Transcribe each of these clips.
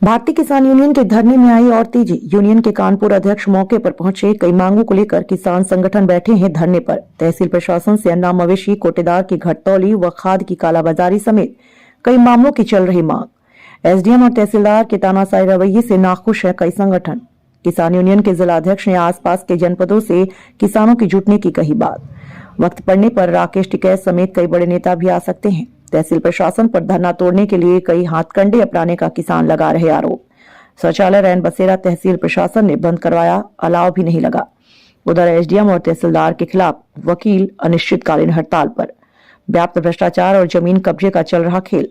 भारतीय किसान यूनियन के धरने में आई और तेजी। यूनियन के कानपुर अध्यक्ष मौके पर पहुंचे। कई मांगों को लेकर किसान संगठन बैठे हैं धरने पर। तहसील प्रशासन से अन्ना मवेशी कोटेदार की घटतौली व खाद की कालाबाजारी समेत कई मामलों की चल रही मांग। एसडीएम और तहसीलदार के तानाशाही रवैये से नाखुश है कई संगठन। किसान यूनियन के जिलाध्यक्ष ने आसपास के जनपदों से किसानों की जुटने की कही बात। वक्त पड़ने पर राकेश टिकैत समेत कई बड़े नेता भी आ सकते हैं। तहसील प्रशासन पर धरना तोड़ने के लिए कई हाथकंडे अपनाने का किसान लगा रहे आरोप। शौचालय रैन बसेरा तहसील प्रशासन ने बंद करवाया, अलाव भी नहीं लगा। उधर एसडीएम और तहसीलदार के खिलाफ वकील अनिश्चितकालीन हड़ताल पर। व्याप्त भ्रष्टाचार और जमीन कब्जे का चल रहा खेल।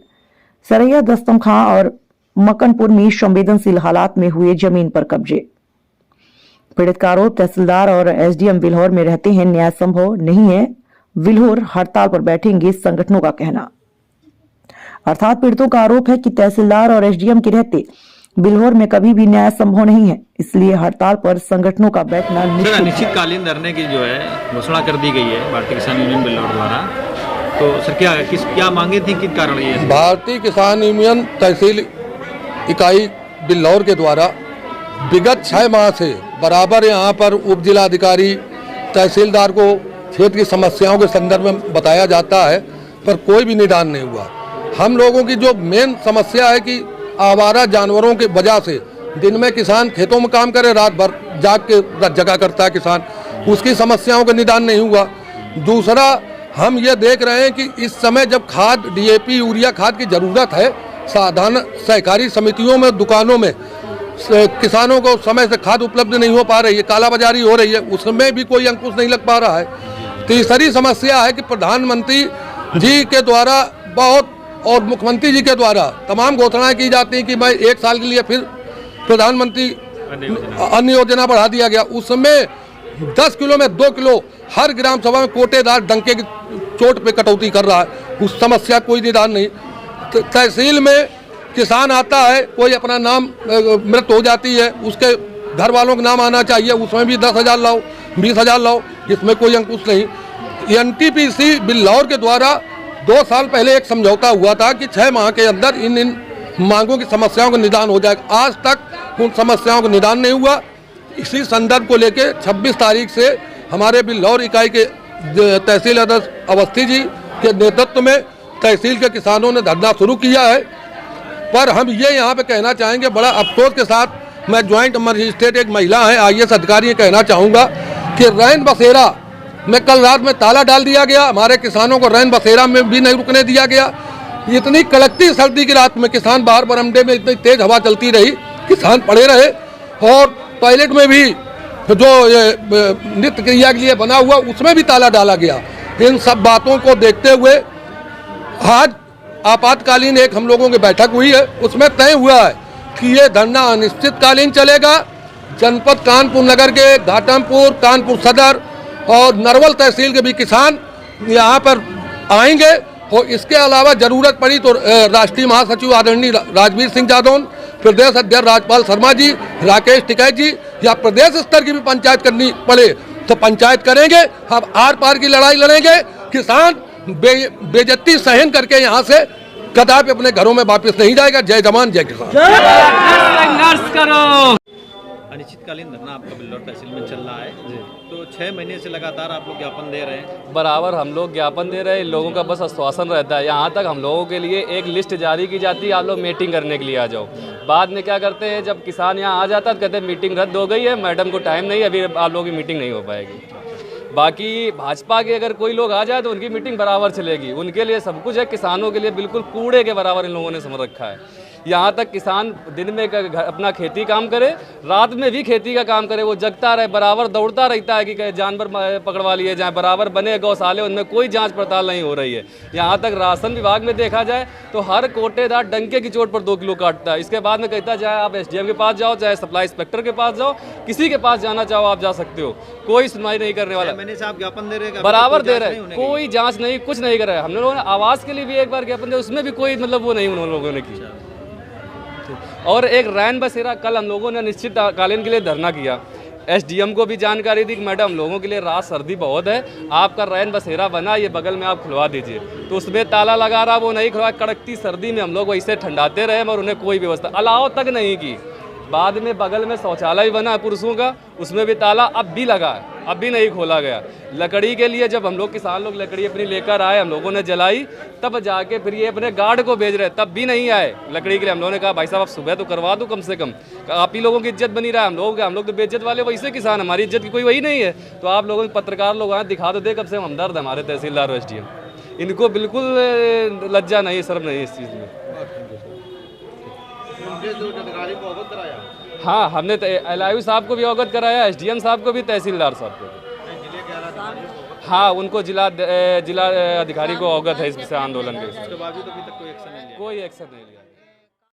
सरैया, दस्तम खां और मकनपुर में संवेदनशील हालात में हुए जमीन पर कब्जे। पीड़ित का आरोप तहसीलदार और एसडीएम बिल्हौर में रहते हैं, न्याय संभव नहीं है। बिल्हौर हड़ताल पर बैठेंगे संगठनों का कहना। अर्थात पीड़ितों का आरोप है कि तहसीलदार और एसडीएम के रहते बिल्हौर में कभी भी न्याय संभव नहीं है, इसलिए हड़ताल पर संगठनों का बैठना अनिश्चितकालीन धरने की जो है घोषणा कर दी गई है भारतीय किसान यूनियन बिल्हौर द्वारा। तो सर क्या मांगे थी, किस कारण ये? भारतीय किसान यूनियन तहसील इकाई बिल्हौर के द्वारा विगत 6 माह से बराबर यहाँ पर उप जिलाधिकारी तहसीलदार को क्षेत्र की समस्याओं के संदर्भ में बताया जाता है, पर कोई भी निदान नहीं हुआ। हम लोगों की जो मेन समस्या है कि आवारा जानवरों की वजह से दिन में किसान खेतों में काम करे, रात भर जाग के जगह करता है किसान, उसकी समस्याओं का निदान नहीं हुआ। दूसरा, हम ये देख रहे हैं कि इस समय जब खाद डीएपी यूरिया खाद की ज़रूरत है, साधारण सहकारी समितियों में दुकानों में किसानों को समय से खाद उपलब्ध नहीं हो पा रही है, कालाबाजारी हो रही है, उसमें भी कोई अंकुश नहीं लग पा रहा है। तीसरी समस्या है कि प्रधानमंत्री जी के द्वारा बहुत और मुख्यमंत्री जी के द्वारा तमाम घोषणाएं की जाती हैं कि मैं 1 साल के लिए फिर प्रधानमंत्री अन्न योजना बढ़ा दिया गया, उसमें 10 किलो में 2 किलो हर ग्राम सभा में कोटेदार डंके की चोट पे कटौती कर रहा है, उस समस्या कोई निदान नहीं। तहसील में किसान आता है, कोई अपना नाम मृत हो जाती है, उसके घर वालों का नाम आना चाहिए, उसमें भी 10,000 लाओ 20,000 लाओ, इसमें कोई अंकुश नहीं। एनटीपीसी बिल्हौर के द्वारा 2 साल पहले एक समझौता हुआ था कि 6 माह के अंदर इन मांगों की समस्याओं का निदान हो जाएगा। आज तक उन समस्याओं का निदान नहीं हुआ। इसी संदर्भ को लेकर 26 तारीख से हमारे बिल्हौर इकाई के तहसील अध्यक्ष अवस्थी जी के नेतृत्व में तहसील के किसानों ने धरना शुरू किया है। पर हम ये यहाँ पे कहना चाहेंगे, बड़ा अफसोस के साथ मैं ज्वाइंट मजिस्ट्रेट एक महिला है IAS अधिकारी कहना चाहूँगा कि रैन बसेरा में कल रात में ताला डाल दिया गया। हमारे किसानों को रैन बसेरा में भी नहीं रुकने दिया गया। इतनी कड़कती सर्दी की रात में किसान बाहर बरामदे में इतनी तेज हवा चलती रही, किसान पड़े रहे, और टॉयलेट में भी जो नित्य क्रिया के लिए बना हुआ उसमें भी ताला डाला गया। इन सब बातों को देखते हुए आज आपातकालीन एक हम लोगों की बैठक हुई है, उसमें तय हुआ है कि ये धरना अनिश्चितकालीन चलेगा। जनपद कानपुर नगर के घाटमपुर, कानपुर सदर और नरवल तहसील के भी किसान यहाँ पर आएंगे, और इसके अलावा जरूरत पड़ी तो राष्ट्रीय महासचिव आदरणीय राजवीर सिंह जादौन, प्रदेश अध्यक्ष राजपाल शर्मा जी, राकेश टिकैत जी, या प्रदेश स्तर की भी पंचायत करनी पड़े तो पंचायत करेंगे। हम आर पार की लड़ाई लड़ेंगे। किसान बेइज्जती सहन करके यहाँ से कदापि अपने घरों में वापस नहीं जाएगा। जय जवान जय किसान। संघर्ष करो। अनिश्चितकालीन धरना आपका बिल्हौर तहसील में चल रहा है, तो 6 महीने से लगातार आप लोग ज्ञापन दे रहे हैं। बराबर हम लोग ज्ञापन दे रहे हैं, लोगों का बस आश्वासन रहता है। यहाँ तक हम लोगों के लिए एक लिस्ट जारी की जाती है, आप लोग मीटिंग करने के लिए आ जाओ। बाद में क्या करते हैं, जब किसान यहाँ आ जाता है तो कहते हैं मीटिंग रद्द हो गई है, मैडम को टाइम नहीं है, अभी आप लोगों की मीटिंग नहीं हो पाएगी। बाकी भाजपा के अगर कोई लोग आ जाए तो उनकी मीटिंग बराबर चलेगी, उनके लिए सब कुछ है। किसानों के लिए बिल्कुल कूड़े के बराबर इन लोगों ने समझ रखा है। यहाँ तक किसान दिन में अपना खेती काम करे, रात में भी खेती का काम करे, वो जगता रहे, बराबर दौड़ता रहता है कि जानवर पकड़वा लिए जाए, बराबर बने गौशाले, उनमें कोई जांच पड़ताल नहीं हो रही है। यहाँ तक राशन विभाग में देखा जाए तो हर कोटेदार डंके की चोट पर 2 किलो काटता है। इसके बाद में कहता है चाहे आप SDM के पास जाओ, चाहे सप्लाई इंस्पेक्टर के पास जाओ, किसी के पास जाना चाहो आप जा सकते हो, कोई सुनवाई नहीं करने वाला। मैंने साहब ज्ञापन दे रहे, बराबर दे रहे, कोई जाँच नहीं, कुछ नहीं कर रहे। हम लोगों ने आवास के लिए भी एक बार ज्ञापन दिया, उसमें भी कोई मतलब वो नहीं उन लोगों ने की। और एक रैन बसेरा कल हम लोगों ने अनिश्चितकालीन के लिए धरना किया। एसडीएम को भी जानकारी दी कि मैडम लोगों के लिए रात सर्दी बहुत है, आपका रैन बसेरा बना ये बगल में आप खुलवा दीजिए। तो उसमें ताला लगा रहा, वो नहीं खुलवा। कड़कती सर्दी में हम लोग वैसे ठंडाते रहे और उन्हें कोई व्यवस्था अलाव तक नहीं की। बाद में बगल में शौचालय बना है पुरुषों का, उसमें भी ताला अब भी लगा है, अब भी नहीं खोला गया। लकड़ी के लिए जब हम लोग किसान लोग लकड़ी अपनी लेकर आए, हम लोगों ने जलाई, तब जाके फिर ये अपने गार्ड को भेज रहे, तब भी नहीं आए लकड़ी के लिए। हम लोगों ने कहा भाई साहब आप सुबह तो करवा दो कम से कम, आप ही लोगों की इज्जत बनी रहा है। हम लोग तो बेइज्जत वाले वैसे किसान, हमारी इज्जत की कोई वही नहीं है। तो आप लोगों पत्रकार लोग आए, दिखा दो दे कम से कम हमदर्द हमारे तहसीलदार और एसडीएम, इनको बिल्कुल लज्जा नहीं, शर्म नहीं इस चीज़ में। हाँ, हमने एलआईयू साहब को भी अवगत कराया, एसडीएम साहब को भी, तहसीलदार साहब को भी। हाँ, उनको जिला अधिकारी को अवगत है इस आंदोलन के। उसके बावजूद अभी तक कोई एक्शन नहीं लिया। कोई एक्शन नहीं लिया।